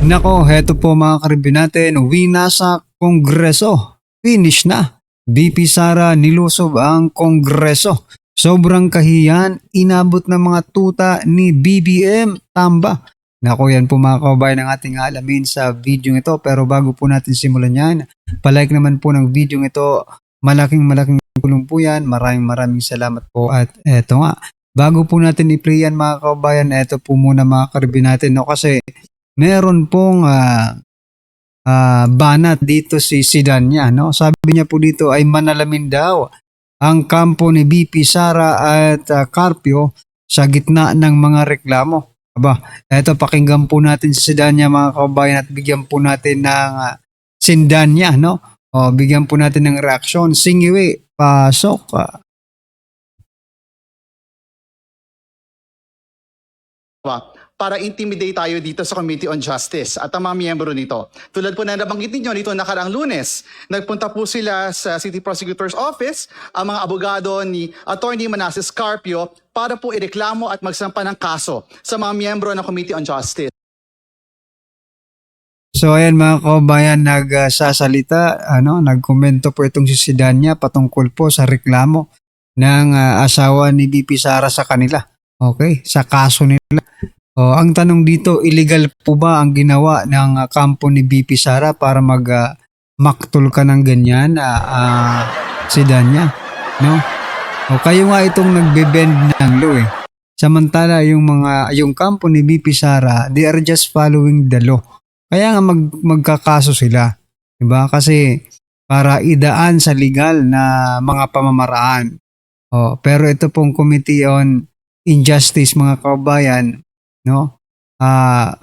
Nako, heto po mga karibin natin, uwi na sa Kongreso. Finish na. VP Sara nilusob ang Kongreso. Sobrang kahiyan, inabot ng mga tuta ni BBM Tamba. Nako, yan po mga kababayan ang ating alamin sa video ito. Pero bago po natin simulan yan, palike naman po ng video ito. Malaking tulong po yan. Maraming salamat po. At eto nga, bago po natin i-play yan mga kababayan, eto po muna mga karibin natin. No? Kasi meron pong banat dito si Sidanya, no? Sabi niya po dito ay manalamin daw ang kampo ni BP Sara at Carpio sa gitna ng mga reklamo. Aba, eto pakinggan po natin si Sidanya mga kababayan at bigyan po natin ng Sindanya, no? O, bigyan po natin ng reaksyon. Singiwi, pasok. Para intimidate tayo dito sa Committee on Justice at ang mga miyembro nito. Tulad po na nabanggit ninyo nito nakaraang Lunes, nagpunta po sila sa City Prosecutor's Office, ang mga abogado ni Attorney Manasseh Carpio para po ireklamo at magsampa ng kaso sa mga miyembro ng Committee on Justice. So ayan mga kababayan, nagsasalita, nagkomento po itong si Sidanya patungkol po sa reklamo ng asawa ni BP Sara sa kanila. Okay, sa kaso nila. Ang tanong dito, illegal po ba ang ginawa ng kampo ni BP Sara para maktol ka ng ganyan, Sidanya? No? Kayo nga itong nagbe-bend ng law eh. Samantala yung kampo ni BP Sara, they are just following the law. Kaya nga magkakaso sila, 'di ba? Kasi para idaan sa legal na mga pamamaraan. Pero ito pong Committee on Injustice mga kababayan, no?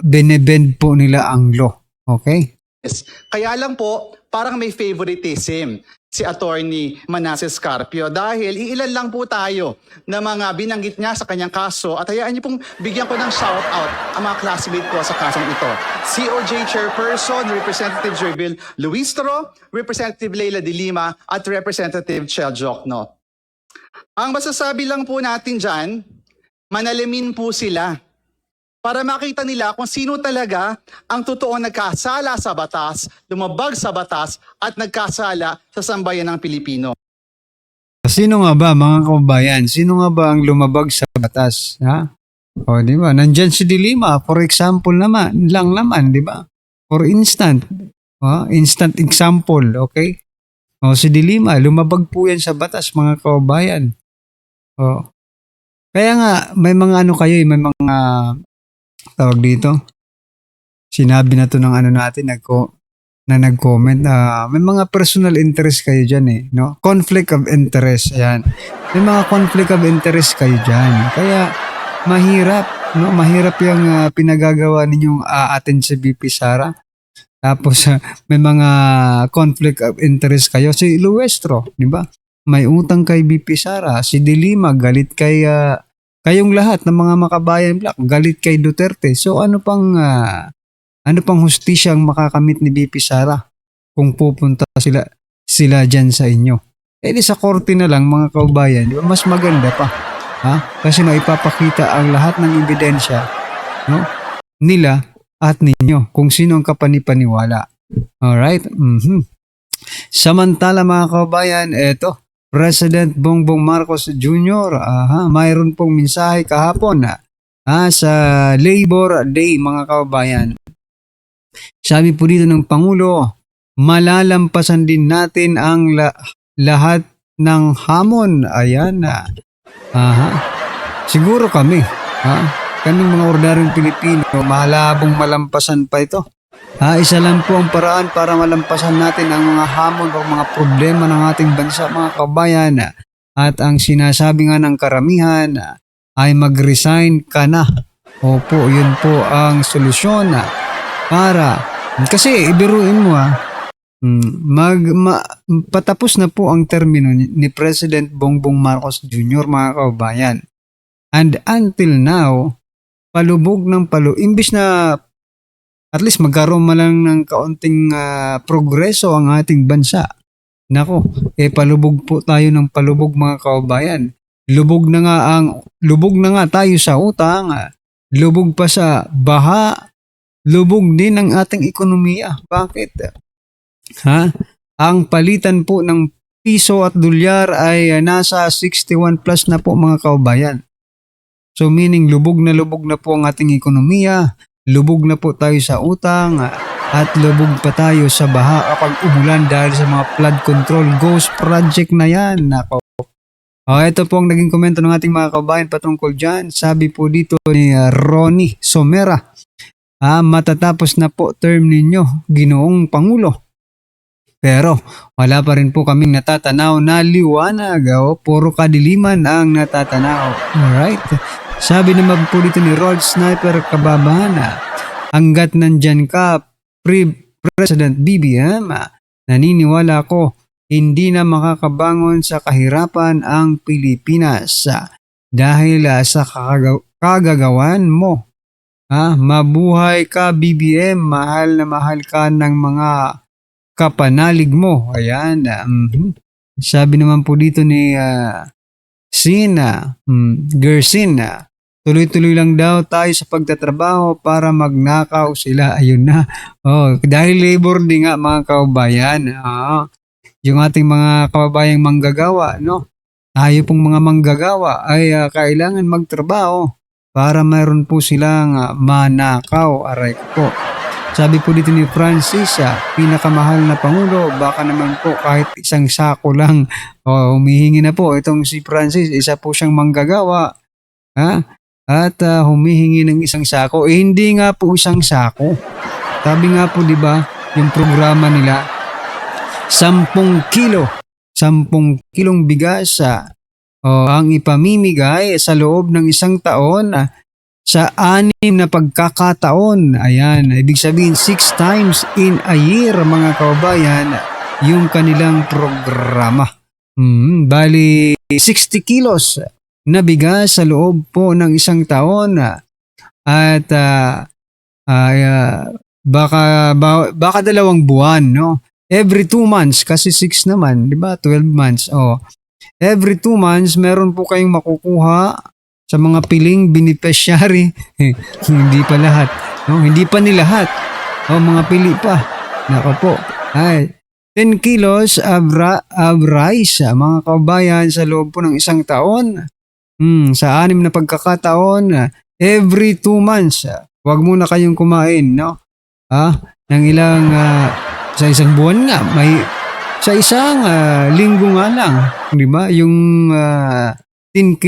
Binebend po nila ang law. Okay? Yes. Kaya lang po, parang may favoritism si Attorney Manasseh Carpio dahil iilan lang po tayo na mga binanggit niya sa kanyang kaso at hayaan niyo pong bigyan ko ng shout out ang mga classmate ko sa kasong ito. COJ Chairperson Representative Jervil Luistro, Representative Leila de Lima at Representative Chel Jokno. Ang masasabi lang po natin dyan, manalamin po sila para makita nila kung sino talaga ang totoong nagkasala sa batas, lumabag sa batas at nagkasala sa sambayan ng Pilipino. Sino nga ba mga kababayan? Sino nga ba ang lumabag sa batas? Ha? Di ba? Nandyan si Dilima, for example naman, di ba? For instant. Instant example, okay? Si Dilima, lumabag po yan sa batas mga kababayan. Kaya nga, may mga may mga tawag dito. Sinabi na to ng natin na nag-comment na may mga personal interest kayo dyan eh, no? Conflict of interest, ayan. May mga conflict of interest kayo dyan. Kaya mahirap, no? Mahirap yung pinagagawa ninyong aatin sa BP Sara. Tapos may mga conflict of interest kayo. Si Luestro, di ba? May utang kay BP Sara. Si Dilima, galit kay kayong lahat ng mga makabayan black, galit kay Duterte. So ano pang hustisya ang makakamit ni BP Sara kung pupunta sila dyan sa inyo? Di sa korte na lang mga kaubayan, di ba? Mas maganda pa. Kasi maipapakita ang lahat ng ebidensya, no? Nila at ninyo kung sino ang kapanipaniwala. Alright? Samantala mga kaubayan, eto, President Bongbong Marcos Jr. Mayroon pong mensahe kahapon sa Labor Day mga kababayan. Sabi po dito ng Pangulo, malalampasan din natin ang lahat ng hamon. Ayan na. Siguro kami, kaming mga ordinaryong Pilipino, malabong malampasan pa ito. Isa lang po ang paraan para malampasan natin ang mga hamon o mga problema ng ating bansa mga kabayan. At ang sinasabi nga ng karamihan ay mag-resign ka na. Opo, yun po ang solusyon kasi ibiruin mo patapos na po ang termino ni President Bongbong Marcos Jr. mga kababayan. And until now, palubog ng imbis na at least magkaroon man lang ng kaunting progreso ang ating bansa. Nako, palubog po tayo ng palubog mga kababayan. Lubog na nga tayo sa utang, lubog pa sa baha, lubog din ang ating ekonomiya. Bakit? Ha? Ang palitan po ng piso at dolyar ay nasa 61 plus na po mga kababayan. So meaning lubog na po ang ating ekonomiya, lubog na po tayo sa utang, at lubog pa tayo sa baha kapag umulan dahil sa mga flood control ghost project na yan. Nako. Ito po ang naging komento ng ating mga kababayan patungkol dyan. Sabi po dito ni Ronnie Somera, matatapos na po term ninyo, Ginoong Pangulo. Pero wala pa rin po kaming natatanaw na liwanag. Puro kadiliman ang natatanaw. Alright. Sabi naman po dito ni Rod Sniper Kababana, hanggat nandyan ka, President BBM, naniniwala ko hindi na makakabangon sa kahirapan ang Pilipinas dahil sa kagagawan mo. Mabuhay ka BBM, mahal na mahal ka ng mga kapanalig mo. Ayan. Sabi naman po dito ni Gersin, tuloy-tuloy lang daw tayo sa pagtatrabaho para magnakaw sila. Ayun na. Dahil labor din nga mga kababayan. Yung ating mga kababayang manggagawa, no? Tayo pong mga manggagawa ay kailangan magtrabaho para mayroon po silang manakaw. Aray ko po. Sabi po dito ni Francis, pinakamahal na Pangulo, baka naman po kahit isang sako lang. Humihingi na po. Itong si Francis, isa po siyang manggagawa. At humihingi ng isang sako. Hindi nga po isang sako. Sabi nga po, di ba, yung programa nila, 10 kilo. 10 kilong bigas ang ipamimigay sa loob ng isang taon sa 6 na pagkakataon. Ayan, ibig sabihin 6 times in a year mga kababayan yung kanilang programa. Bali 60 kilos na bigas sa loob po ng isang taon at baka 2 buwan, no? Every 2 months kasi 6 naman, di ba? 12 months. Every 2 months meron po kayong makukuha sa mga piling beneficiary. Hindi pa lahat, no? Hindi pa ni lahat. Mga pili pa. Nako po. 10 kilos of rice mga kabayan sa loob po ng isang taon. Sa 6 na pagkakataon, every 2 months. Huwag muna kayong kumain, no? Ng ilang sa isang buwan nga, sa isang linggo nga lang, di ba? Yung 10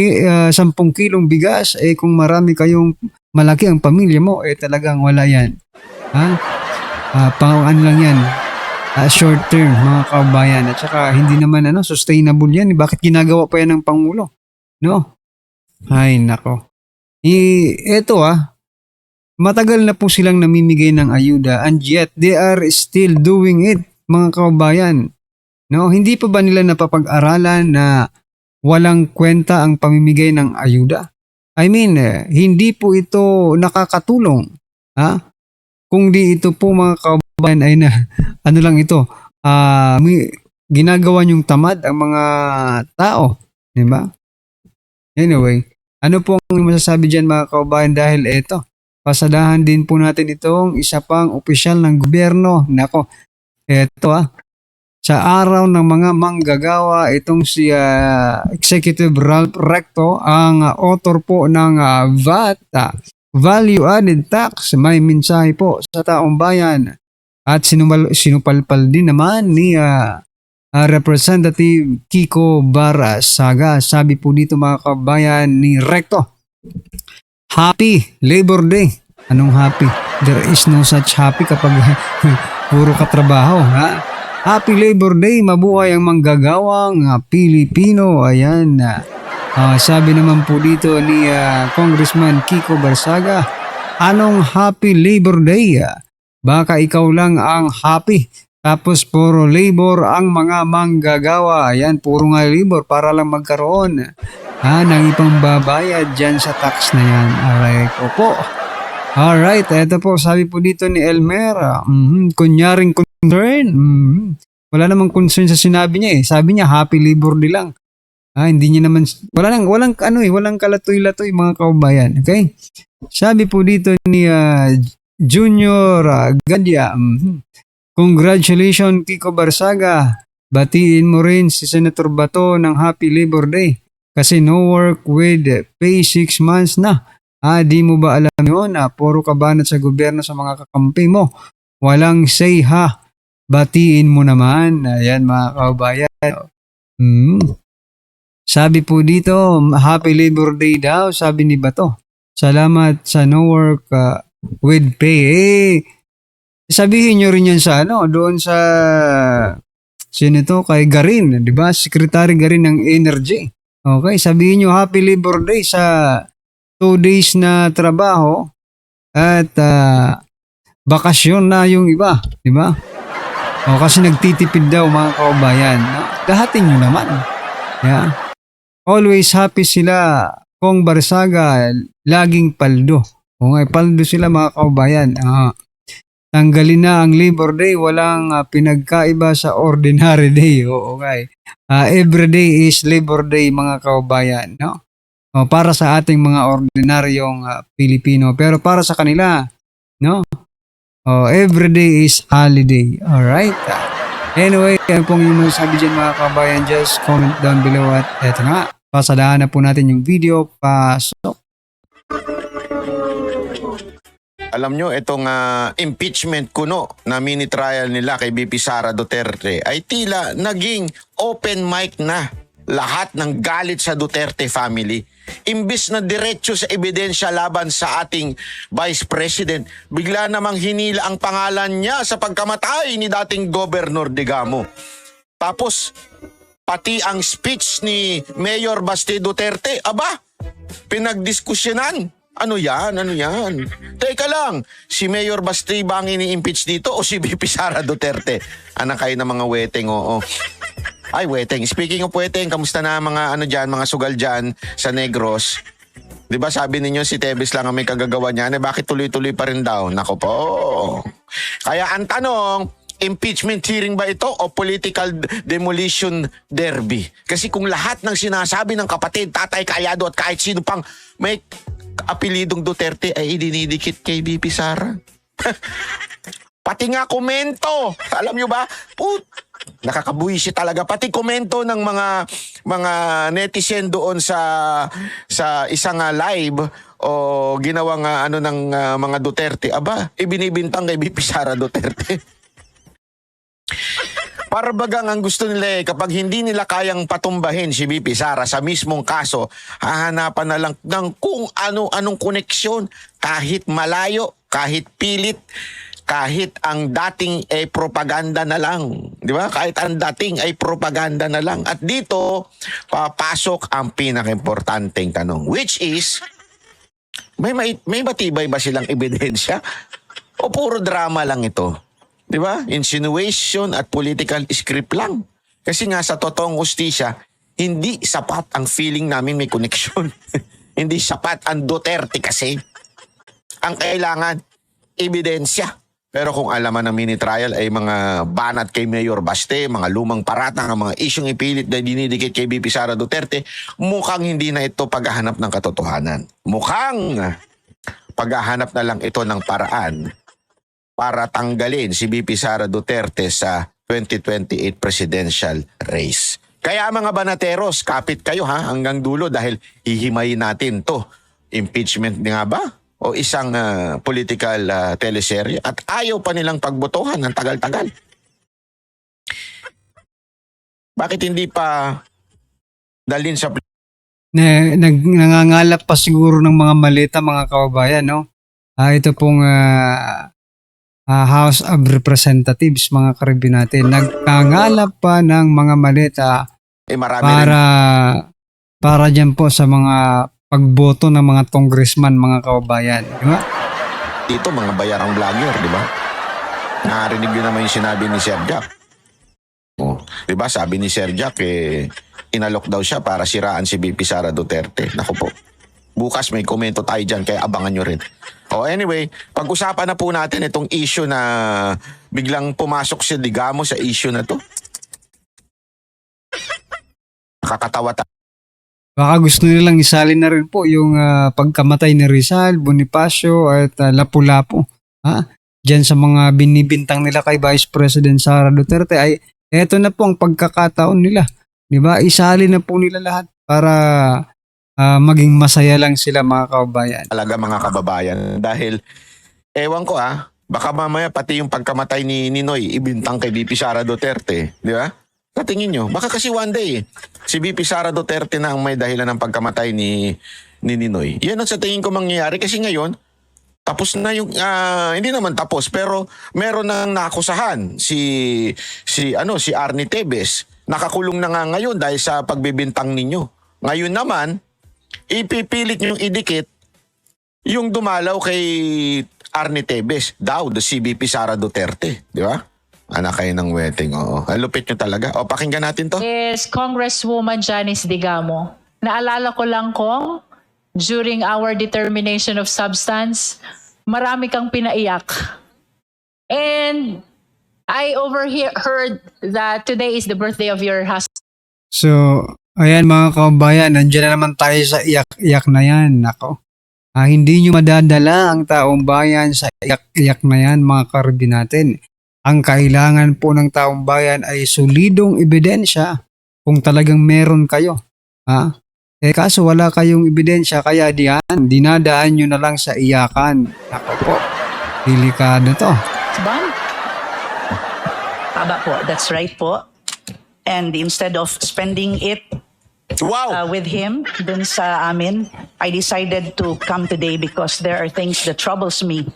kilong bigas, kung marami kayong malaki ang pamilya mo, talagang wala yan. Pang ano lang yan, short term mga kabayan. At saka hindi naman sustainable yan. Bakit ginagawa pa yan ng Pangulo? No? Ay, nako. Eto matagal na po silang namimigay ng ayuda and yet they are still doing it, mga kababayan. No, hindi pa ba nila napapag-aralan na walang kwenta ang pamimigay ng ayuda? I mean, hindi po ito nakakatulong. Kung di ito po mga kababayan ay ano lang ito, ginagawa niyong tamad ang mga tao, di ba? Anyway, ano po ang masasabi dyan mga kababayan dahil ito? Pasadahan din po natin itong isa pang opisyal ng gobyerno. Nako, eto sa araw ng mga manggagawa, itong si Executive Ralph Recto, ang author po ng VAT, Value Added Tax, may mensahe po sa taong bayan. At sinupalpal din naman ni Representative Kiko Barasaga. Sabi po dito mga kabayan ni Recto, Happy Labor Day. Anong happy? There is no such happy kapag puro katrabaho. Happy Labor Day, mabuhay ang manggagawang Pilipino. Ayan. Sabi naman po dito ni Congressman Kiko Barasaga, anong Happy Labor Day? Baka ikaw lang ang happy. Tapos puro labor ang mga manggagawa. Ayan, puro nga labor para lang magkaroon ng ibang babayad dyan sa tax na yan. Aray ko po. Alright, eto po, sabi po dito ni Elmer, kunyaring concern. Wala namang concern sa sinabi niya Sabi niya, happy labor day lang. Hindi niya naman, walang kalatoy-latoy mga kaubayan. Okay? Sabi po dito ni Junior Gadya. Congratulations Kiko Barsaga. Batiin mo rin si Senator Bato ng Happy Labor Day kasi no work with pay 6 months na. Di mo ba alam yun? Puro kabanat sa gobyerno sa mga kakampi mo. Walang say ha. Batiin mo naman. Ayan mga kaubayan. Sabi po dito, Happy Labor Day daw, sabi ni Bato. Salamat sa no work with pay. Sabihin nyo rin yan sa doon sa sino to? Kay Garin, di ba? Secretary Garin ng Energy. Okay, sabihin nyo Happy Labor Day sa 2 days na trabaho at bakasyon na yung iba, di ba? Kasi nagtitipid daw mga kaubayan. Dahatin nyo naman. Yeah. Always happy sila. Kong Barsaga, laging paldo. Okay, paldo sila mga kaubayan. Tanggalin na ang Labor Day, walang pinagkaiba sa ordinary day. Okay. Every day is Labor Day mga kaubayan, no? Para sa ating mga ordinaryong Pilipino, pero para sa kanila, no? Every day is holiday. All right. Anyway, yan pong yung sabi dyan mga kaubayan, just comment down below at eto nga, pasadahan na po natin yung video. Pasok. Alam nyo, itong impeachment kuno na mini trial nila kay BP Sara Duterte ay tila naging open mic na lahat ng galit sa Duterte family. Imbis na diretso sa ebidensya laban sa ating Vice President, bigla namang hinila ang pangalan niya sa pagkamatay ni dating Governor Digamo. Tapos, pati ang speech ni Mayor Basti Duterte, pinagdiskusyonan. Ano yan? Teka lang, si Mayor Basti ba ang ini-impeach dito o si BP Sara Duterte? Anak kayo ng mga weteng, oo. Ay, weteng. Speaking of weteng, kamusta na mga mga sugal dyan sa Negros? Di ba sabi ninyo si Tebes lang ang may kagagawa niyan? Bakit tuloy-tuloy pa rin daw? Nako po. Kaya ang tanong, impeachment hearing ba ito o political demolition derby? Kasi kung lahat ng sinasabi ng kapatid, Tatay Cayado at kahit sino pang may apelidong Duterte ay idinidikit kay BP Sara. Pati nga komento, alam nyo ba? Nakakabuisit talaga. Pati komento ng mga netizen doon sa isang live o ginawang ng mga Duterte. Ibinibintang kay BP Sara Duterte. Para bagang ang gusto nila kapag hindi nila kayang patumbahin si BP Sara sa mismong kaso, hahanapan na lang ng kung ano-anong koneksyon, kahit malayo, kahit pilit, kahit ang dating ay propaganda na lang. Di ba? Kahit ang dating ay propaganda na lang. At dito, papasok ang pinaka-importanteng tanong, which is, may matibay ba silang ebidensya? O puro drama lang ito? Di ba? Insinuation at political script lang. Kasi nga sa totoong hustisya, hindi sapat ang feeling namin may koneksyon. Hindi sapat ang Duterte kasi. Ang kailangan, ebidensya. Pero kung alaman ng mini trial ay mga banat kay Mayor Baste, mga lumang paratang, ang mga isyong ipilit na dinidikit kay BP Sara Duterte, mukhang hindi na ito paghahanap ng katotohanan. Mukhang paghahanap na lang ito ng paraan para tanggalin si BP Sara Duterte sa 2028 presidential race. Kaya mga banateros, kapit kayo hanggang dulo dahil hihimayin natin to. Impeachment nga ba? O isang political teleserye at ayaw pa nilang pagbotohan ng tagal-tagal. Bakit hindi pa dalhin sa Nangangalap pa siguro ng mga malita mga kababayan, no? Ito pong House of Representatives, mga karibin natin, nagkangalap pa ng mga malita para dyan po sa mga pagboto ng mga congressman, mga kababayan. Di ba? Dito, mga bayarang vlogger, di ba? Narinig nyo naman yung sinabi ni Sir Jack. Di ba? Sabi ni Sir Jack, inalok daw siya para siraan si BP Sara Duterte. Naku po. Bukas may komento tayo dyan, kaya abangan nyo rin. Anyway, pag-usapan na po natin itong issue na biglang pumasok si Digamo sa issue na to. Nakakatawa tayo. Baka gusto nilang isalin na rin po yung pagkamatay ni Rizal, Bonifacio at Lapu-Lapu Diyan sa mga binibintang nila kay Vice President Sara Duterte ay eto na po ang pagkakataon nila. 'Di ba? Isali na po nila lahat para maging masaya lang sila mga kababayan. Talaga mga kababayan. Dahil, ewan ko baka mamaya pati yung pagkamatay ni Ninoy, ibintang kay BP Sara Duterte. Di ba? Sa tingin nyo, baka kasi one day, si BP Sara Duterte na ang may dahilan ng pagkamatay ni Ninoy. Yan ang sa tingin ko mangyayari kasi ngayon, tapos na yung, hindi naman tapos, pero meron nang nakusahan si Arnie Tevez. Nakakulong na nga ngayon dahil sa pagbibintang ninyo. Ngayon naman, ipipilit nyo idikit yung dumalaw kay Arnie Tevez, daw, the CBP Sara Duterte. Di ba? Anak kayo ng wedding, oo. Lupit nyo talaga. O, pakinggan natin to. Is Congresswoman Janice Digamo. Naalala ko lang kung during our determination of substance, marami kang pinaiyak. And I heard that today is the birthday of your husband. So, ayan mga kababayan, nandiyan na naman tayo sa iyak-iyak na yan. Nako. Hindi nyo madadala ang taong bayan sa iyak-iyak na yan mga karbi natin. Ang kailangan po ng taong bayan ay solidong ebidensya kung talagang meron kayo. Kaso wala kayong ebidensya kaya dinadaan nyo na lang sa iyakan. Nako po, delikado to. Husband? Tama po, that's right po. And instead of spending it Wow! with him dun sa amin, I decided to come today because there are things that troubles me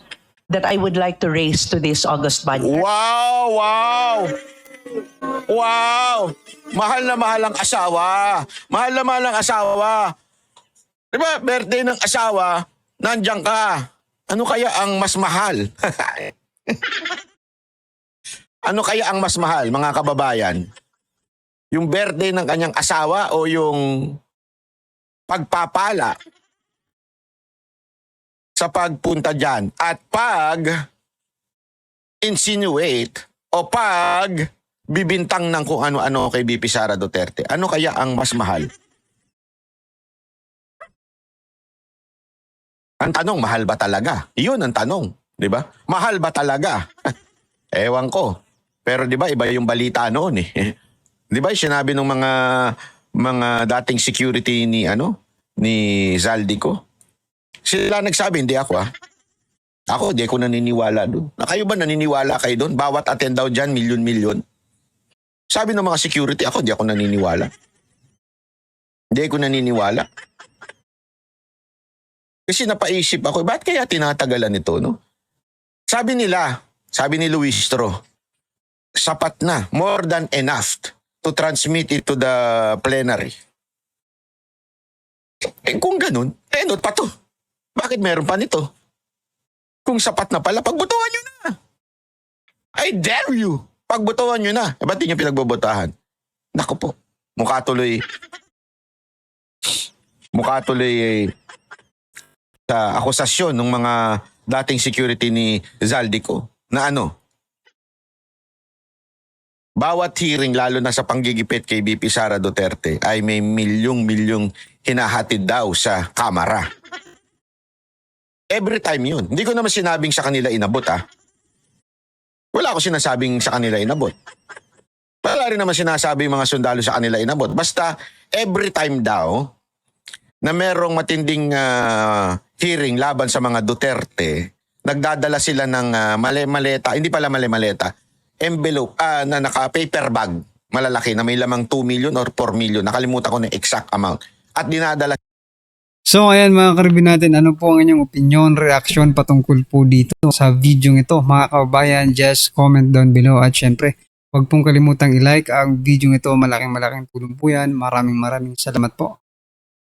that I would like to raise to this August budget. Wow! Wow! Wow! Mahal na mahal ang asawa. Mahal na mahal ang asawa. Di ba, birthday ng asawa, nandiyan ka. Ano kaya ang mas mahal? Ano kaya ang mas mahal, mga kababayan? Yung birthday ng kanyang asawa o yung pagpapala sa pagpunta dyan at pag-insinuate o pag-bibintang ng kung ano-ano kay BP Sara Duterte. Ano kaya ang mas mahal? Ang tanong, mahal ba talaga? Iyon ang tanong, di ba? Mahal ba talaga? Ewan ko. Pero di ba, iba yung balita noon eh. Di ba, sinabi ng mga dating security ni Zaldico? Sila nagsabi, hindi ako Ako, di ako naniniwala doon. Kayo ba naniniwala kayo doon? Bawat attend daw dyan, milyon-milyon. Sabi ng mga security, ako, di ako naniniwala. Hindi ako naniniwala. Kasi napaisip ako, ba't kaya tinatagalan ito, no? Sabi ni Luis Tro, sapat na, more than enough to transmit it to the plenary. Kung ganun, not pa to. Bakit meron pa nito? Kung sapat na pala, pagbotohan nyo na. I dare you. Pagbotohan nyo na. Ba't di nyo pinagbobotahan? Naku po, mukha tuloy sa akusasyon ng mga dating security ni Zaldico na bawat hearing, lalo na sa panggigipit kay BP Sara Duterte, ay may milyong-milyong hinahatid daw sa kamara. Every time yun. Hindi ko naman sinabing sa kanila inabot Wala ko sinasabing sa kanila inabot. Wala rin naman sinasabi mga sundalo sa kanila inabot. Basta every time daw na merong matinding hearing laban sa mga Duterte, nagdadala sila ng mali-maleta, hindi pala mali-maleta, envelope na naka-paper bag, malalaki na may lamang 2 million or 4 million. Nakalimutan ko na exact amount. At dinadala. So ayan mga karibin natin, ano po ang inyong opinion, reaction patungkol po dito sa video ito? Mga kababayan, just comment down below at syempre, huwag pong kalimutang i-like ang video ito. Malaking tulong po yan. Maraming salamat po.